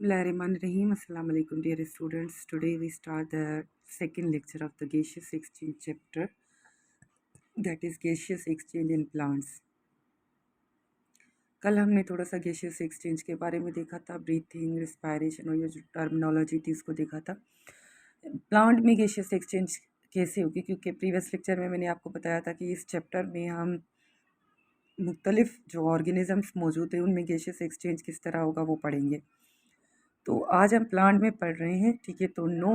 Bismillahirrahmanirrahim. Assalamu alaikum, dear students. Today we start the second lecture of the gaseous exchange chapter, that is gaseous exchange in plants. कल हमने थोड़ा सा gaseous exchange के बारे में देखा था, ब्रीथिंग, रिस्पायरेशन और ये जो टर्मिनोलॉजी थी इसको देखा था। प्लांट में गैशियस एक्सचेंज कैसे होगी, क्योंकि प्रीवियस लेक्चर में मैंने आपको बताया था कि इस चैप्टर में हम मुख्तलिफ जो ऑर्गेनिजम्स मौजूद हैं उनमें गैशियस एक्सचेंज किस तरह होगा वो पढ़ेंगे। तो आज हम प्लांट में पढ़ रहे हैं, ठीक है। तो नो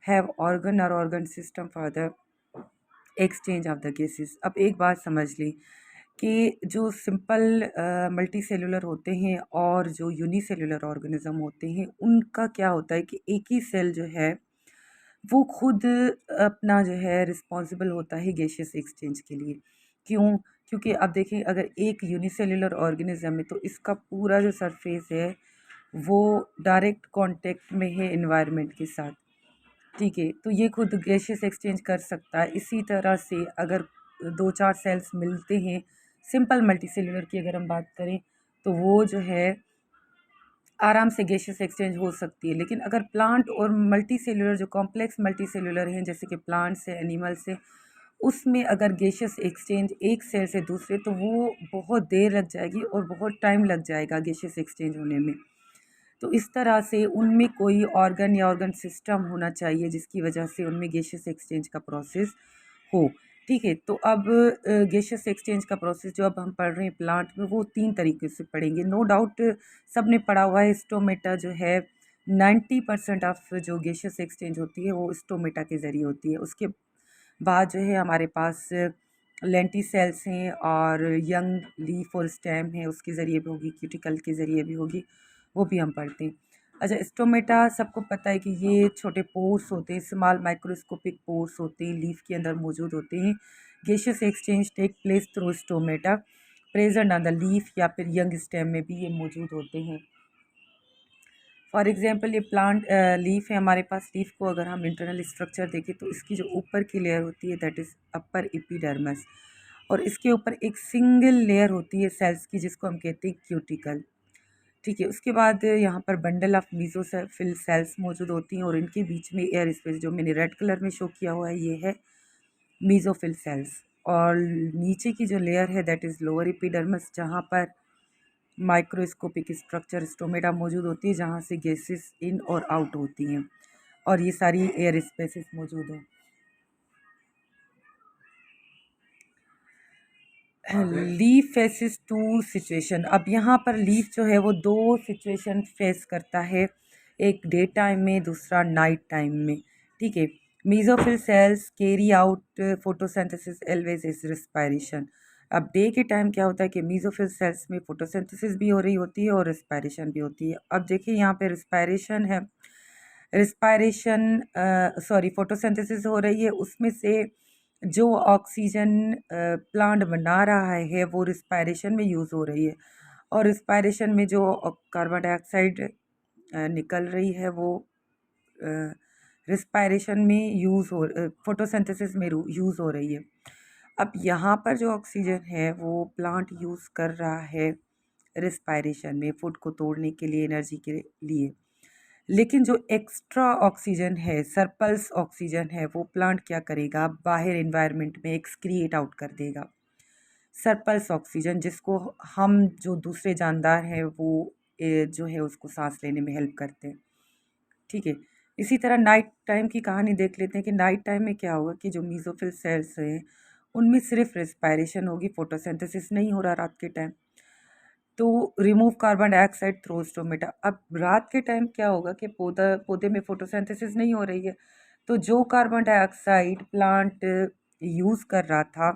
हैव ऑर्गन और organ system for the exchange of the gases. अब एक बात समझ ली कि जो सिंपल मल्टी सेलुलर होते हैं और जो यूनिसेलुलर ऑर्गेनिज्म होते हैं उनका क्या होता है कि एक ही सेल जो है वो खुद अपना जो है रिस्पॉन्सिबल होता है गैशियस एक्सचेंज के लिए। क्यों? क्योंकि अब देखिए, अगर एक यूनिसेलुलर ऑर्गेनिज्म है तो इसका पूरा जो सरफेस है वो डायरेक्ट कांटेक्ट में है एनवायरनमेंट के साथ, ठीक है। तो ये खुद गैशियस एक्सचेंज कर सकता है। इसी तरह से अगर दो चार सेल्स मिलते हैं, सिंपल मल्टी सेलुलर की अगर हम बात करें तो वो जो है आराम से गैशियस एक्सचेंज हो सकती है। लेकिन अगर प्लांट और मल्टी सेलुलर जो कॉम्प्लेक्स मल्टी सेलुलर हैं जैसे कि प्लांट्स है, एनिमल्स है, उसमें अगर गैशियस एक्सचेंज एक सेल से दूसरे तो वो बहुत देर लग जाएगी और बहुत टाइम लग जाएगा गैशियस एक्सचेंज होने में। तो इस तरह से उनमें कोई ऑर्गन या ऑर्गन सिस्टम होना चाहिए जिसकी वजह से उनमें गैशियस एक्सचेंज का प्रोसेस हो, ठीक है। तो अब गैशियस एक्सचेंज का प्रोसेस जो अब हम पढ़ रहे हैं प्लांट में वो तीन तरीके से पढ़ेंगे। नो डाउट सब ने पढ़ा हुआ है, स्टोमेटा जो है 90% ऑफ जो गैशियस एक्सचेंज होती है वो स्टोमेटा के ज़रिए होती है। उसके बाद जो है हमारे पास लेंटी सेल्स हैं और यंग लीफ और स्टेम है, उसके ज़रिए भी होगी, क्यूटिकल के ज़रिए भी होगी, वो भी हम पढ़ते हैं। अच्छा, स्टोमेटा सबको पता है कि ये छोटे पोर्स होते हैं, स्मॉल माइक्रोस्कोपिक पोर्स होते हैं, लीफ के अंदर मौजूद होते हैं। Gaseous exchange take place through stomata present on the leaf या फिर यंग स्टेम में भी ये मौजूद होते हैं। फॉर एग्जांपल ये प्लांट लीफ है हमारे पास। लीफ को अगर हम इंटरनल स्ट्रक्चर देखें तो इसकी जो ऊपर की लेयर होती है दैट इज़ अपर एपिडर्मिस, और इसके ऊपर एक सिंगल लेयर होती है सेल्स की जिसको हम कहते हैं क्यूटिकल, ठीक है। उसके बाद यहाँ पर बंडल ऑफ मीजोफिल सेल्स मौजूद होती हैं और इनके बीच में एयर स्पेस जो मैंने रेड कलर में शो किया हुआ है ये है मीजोफिल सेल्स। और नीचे की जो लेयर है दैट इज़ लोअर एपिडर्मिस जहाँ पर माइक्रोस्कोपिक स्ट्रक्चर स्टोमेटा मौजूद होती है जहाँ से गैसेस इन और आउट होती हैं, और ये सारी एयर स्पेसेस मौजूद हैं। Leaf faces to situation. अब यहाँ पर लीफ जो है वो दो सिचुएशन फेस करता है, एक डे टाइम में, दूसरा नाइट टाइम में, ठीक है। Mesophyll cells carry out photosynthesis Alves is respiration. अब डे के टाइम क्या होता है कि मीजोफिल सेल्स में फोटोसिंथेसिस भी हो रही होती है और रिस्पायरेशन भी होती है। अब देखिए यहाँ पे रिस्पायरेशन है, रिस्पायरेशन सॉरी फोटोसिंथेसिस हो रही है, उसमें से जो ऑक्सीजन प्लांट बना रहा है वो रिस्पायरेशन में यूज़ हो रही है, और रिस्पायरेशन में जो कार्बन डाइऑक्साइड निकल रही है वो रिस्पायरेशन में यूज़ हो फोटोसिंथेसिस में यूज़ हो रही है। अब यहाँ पर जो ऑक्सीजन है वो प्लांट यूज़ कर रहा है रिस्पायरेशन में, फूड को तोड़ने के लिए, एनर्जी के लिए। लेकिन जो एक्स्ट्रा ऑक्सीजन है, सरप्लस ऑक्सीजन है, वो प्लांट क्या करेगा, बाहर एनवायरनमेंट में एक्सक्रिएट आउट कर देगा सरप्लस ऑक्सीजन, जिसको हम जो दूसरे जानदार हैं वो जो है उसको सांस लेने में हेल्प करते हैं, ठीक है। इसी तरह नाइट टाइम की कहानी देख लेते हैं कि नाइट टाइम में क्या होगा कि जो मीजोफिल सेल्स हैं उनमें सिर्फ रेस्पायरेशन होगी, फोटोसिंथेसिस नहीं हो रहा रात के टाइम। तो remove carbon dioxide through stomata. अब रात के टाइम क्या होगा कि पौधे में फोटोसिंथेसिस नहीं हो रही है, तो जो कार्बन डाइऑक्साइड प्लांट यूज़ कर रहा था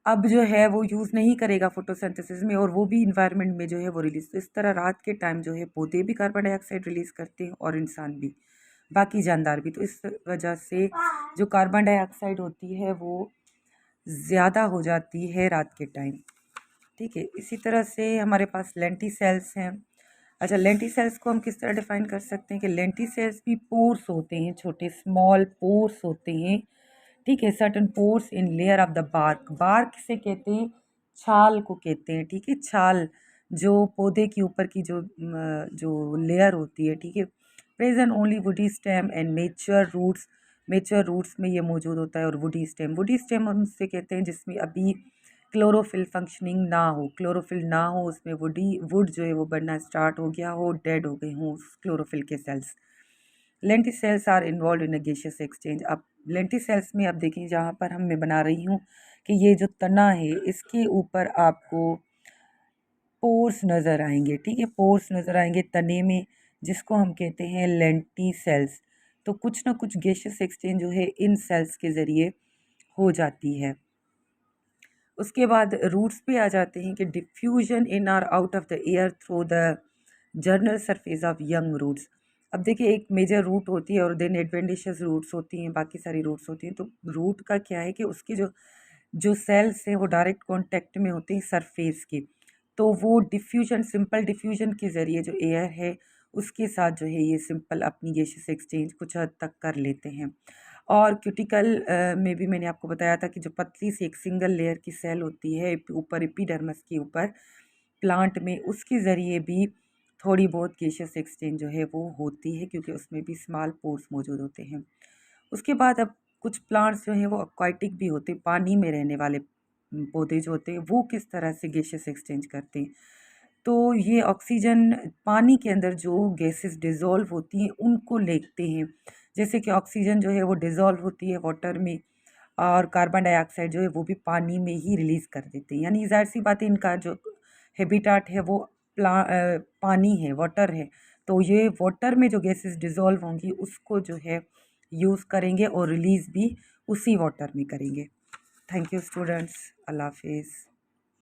अब जो है वो यूज़ नहीं करेगा फोटोसिंथेसिस में, और वो भी इन्वायरमेंट में जो है वो रिलीज। तो इस तरह रात के टाइम जो है पौधे भी कार्बन डाइऑक्साइड रिलीज करते हैं और इंसान भी, बाकी जानदार भी। तो इस वजह से जो कार्बन डाइऑक्साइड होती है वो ज़्यादा हो जाती है रात के टाइम, ठीक है। इसी तरह से हमारे पास लेंटी सेल्स हैं। अच्छा, लेंटी सेल्स को हम किस तरह डिफाइन कर सकते हैं कि लेंटी सेल्स भी पोर्स होते हैं, छोटे स्मॉल पोर्स होते हैं, ठीक है। Certain pores in layer of the bark. Bark से कहते हैं छाल को कहते हैं, ठीक है, छाल जो पौधे के ऊपर की जो लेयर होती है, ठीक है, present only woody stem and mature roots में ये मौजूद होता है। और वुडी स्टेम हम उससे कहते हैं जिसमें अभी क्लोरोफिल फंक्शनिंग ना हो, क्लोरोफिल ना हो, उसमें वुड जो है वो बनना स्टार्ट हो गया हो, डेड हो गए हों उस क्लोरोफिल के cells. Lenticels are involved in gaseous exchange. अब लेंटी सेल्स में अब देखिए जहाँ पर मैं बना रही हूँ कि ये जो तना है इसके ऊपर आपको पोर्स नज़र आएंगे, ठीक है, पोर्स नज़र आएंगे तने में, जिसको हम कहते हैं लेंटी सेल्स। तो कुछ ना कुछ गैसियस एक्सचेंज जो है इन सेल्स के ज़रिए हो जाती है। उसके बाद रूट्स पे आ जाते हैं कि diffusion in or out of the air through the general surface of young roots. अब देखिए एक मेजर रूट होती है और देन एडवेंटिशियस रूट्स होती हैं, बाकी सारी रूट्स होती हैं। तो रूट का क्या है कि उसकी जो जो सेल्स हैं वो डायरेक्ट कांटेक्ट में होते हैं सरफेस के, तो वो डिफ्यूजन, सिंपल डिफ्यूजन के ज़रिए जो एयर है उसके साथ जो है ये सिंपल अपनी गैसियस एक्सचेंज कुछ हद तक कर लेते हैं। और क्यूटिकल में भी मैंने आपको बताया था कि जो पतली सी एक सिंगल लेयर की सेल होती है ऊपर एपिडर्मिस के ऊपर प्लांट में, उसके ज़रिए भी थोड़ी बहुत गैसियस एक्सचेंज जो है वो होती है, क्योंकि उसमें भी स्मॉल पोर्स मौजूद होते हैं। उसके बाद अब कुछ प्लांट्स जो हैं वो एक्वाटिक भी होते हैं, पानी में रहने वाले पौधे जो होते हैं वो किस तरह से गैसेस एक्सचेंज करते हैं। तो ये ऑक्सीजन, पानी के अंदर जो गैसेस डिज़ोल्व होती हैं उनको लेते हैं। जैसे कि ऑक्सीजन जो है वो डिज़ोल्व होती है वाटर में, और कार्बन डाइऑक्साइड जो है वो भी पानी में ही रिलीज़ कर देते हैं। यानी ज़ाहिर सी बात है इनका जो हैबिटाट है वो पानी है, वाटर है। तो ये वाटर में जो गैसेस डिज़ोल्व होंगी उसको जो है यूज़ करेंगे और रिलीज़ भी उसी वाटर में करेंगे। थैंक यू स्टूडेंट्स, अल्लाह हाफिज़।